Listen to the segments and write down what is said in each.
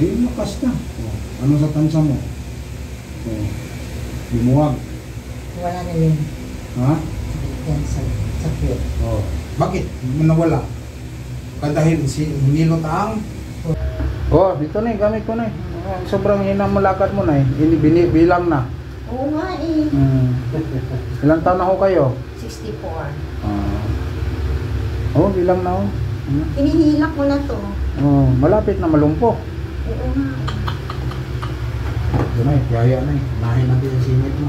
Di lakas na. Ano sa tansa mo? Lumuwag. Wala na yun. Ha? Yan sa puwet. Bakit? Nawala? Dahil hindi lutang? Dito na gamit ko na sobrang hinamalakad mo na binibilang na. Oo nga eh. Ilang taon na ho kayo? 64. Bilang na ho. Hinihilak mo na to. Malapit na malumpo. Oo nga. Ito na kaya na nahin natin yung singit mo.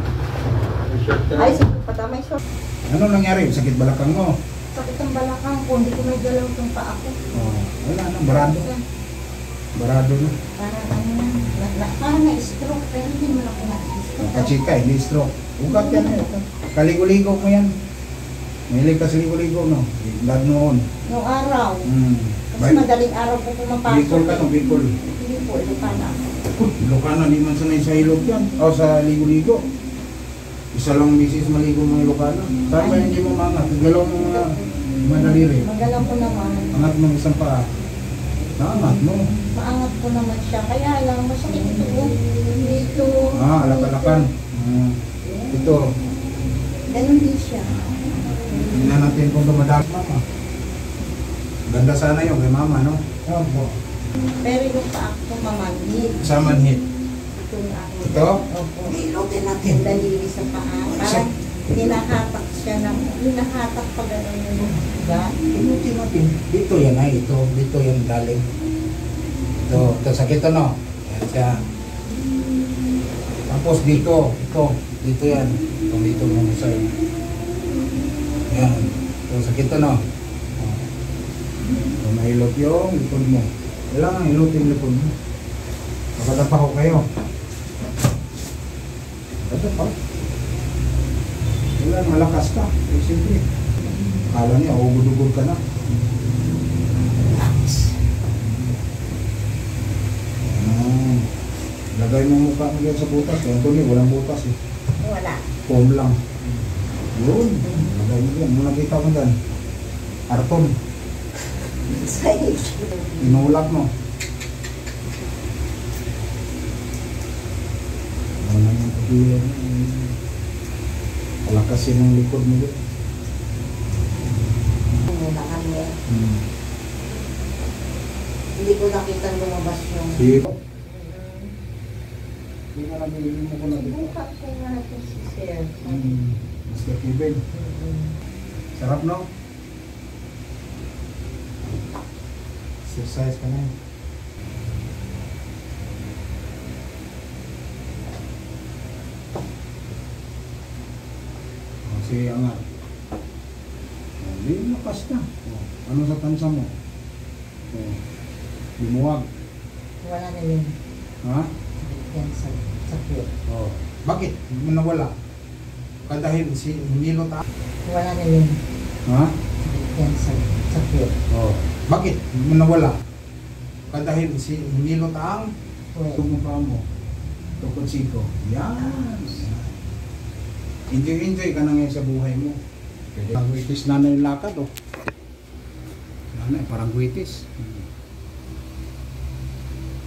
Ay, sige, patamay short. Ano nangyari? Sakit balakang mo? Sakit ang balakang ko, hindi ko may galaw itong paa ko. Wala na, barado. Barado na. Parang na-stroke, pero hindi mo na na-stroke. Kachika, hindi stroke. Ugat yan eh. Kaligo-ligo mo yan. Mahilig ka sa ligo-ligo, no? Blood noon. Noong araw. Kasi madaling araw po pumapasok. Bicol ka, no? Bicol. Hindi po, Ilocana. Ilocana, di man sanay sa ilog yan. Sa ligo-ligo. Isa lang misis maligo mga Ilocana. Saan ba hindi mo mangat? Galaw mo mga madaliri. Magalaw ko naman. Angat mo isang paa. Naangat mo. Maangat ko naman siya. Kaya lang, masakit ito. Dito. Alak-alakan. Ito. Ganun din siya. Tingnan natin kung dumadami mama. Ganda sana yun kay mama, no? Opo. Pero yung paa ko mamanhid. Sa manhid. Ito yung aking. Ito? Opo. Ilotin natin. Daliri sa paa. Parang hinahatak siya ng, hinahatak pa gano'n yung ugat. Ilutin natin. Dito yan ay, ito. Dito yan galing. Ito sakit ano? Yan siya. Tapos dito. Dito yan. Itong dito mo sa yan. Ito sakit ano? Ito mahilot yung likod mo. Kailangan hilot yung likod mo. Makadapa ko kayo. Makadapa. Kailangan malakas ka. Siyempre. Akala niya, ugod-ugod ka na. Lagay mo mukha mo yan sa butas. Yan tuloy, walang butas eh. Wala. Foam lang. Yun. Lagay mo yan. Muna kita mo dyan. Arton. Inulak mo. Wala nang pagilan. Palakasin ang likod mo dyan. Muna kami. Hindi ko nakita lumabas yung... Sige. Hindi na nabili mo ko na dito. Buka ko nga natin si Sir. Mr. Kevin. Sarap, no? Exercise ka na yun. Sige, angat. Hindi, lakas na. Ano sa tansa mo? Lumuwag. Wala na yun. Ha? Yan sa puwet. Bakit? Nawala? Dahil hindi lutang? Wala na yun. Ha? Yan sa puwet. Bakit? Nawala? Dahil hindi lutang? Puwet. Tumukha mo. Tukod siko. Yan. Enjoy ka na ngayon sa buhay mo. Parang guitis na yung lakad, oh. Nanay, parang guitis.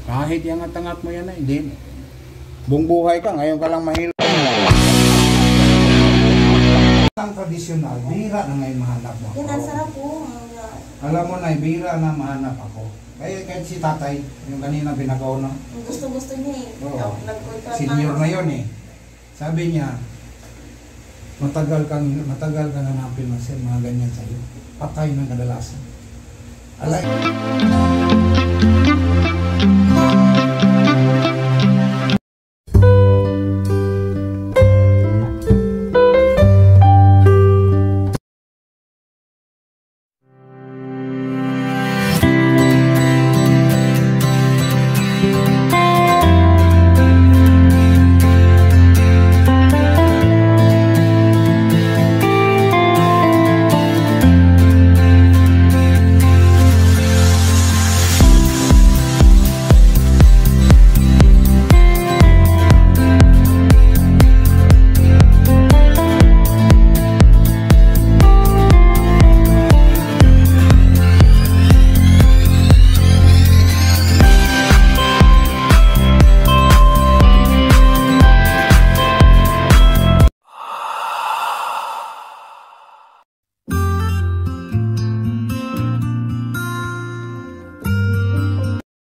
Kahit yung angat mo yan, hindi. Buong buhay ka, ngayon ka lang mahilo. Ang tradisyonal, bira na ngayon mahanap mo. Yan, ang sarap po. Alam mo na, bira na mahanap ako. Kaya kahit si tatay, yung kanina pinakauna. Gusto niya eh. Senior na yun eh. Sabi niya, matagal kang hanapin mga ganyan sa'yo. Patay ng kadalasan. Alay.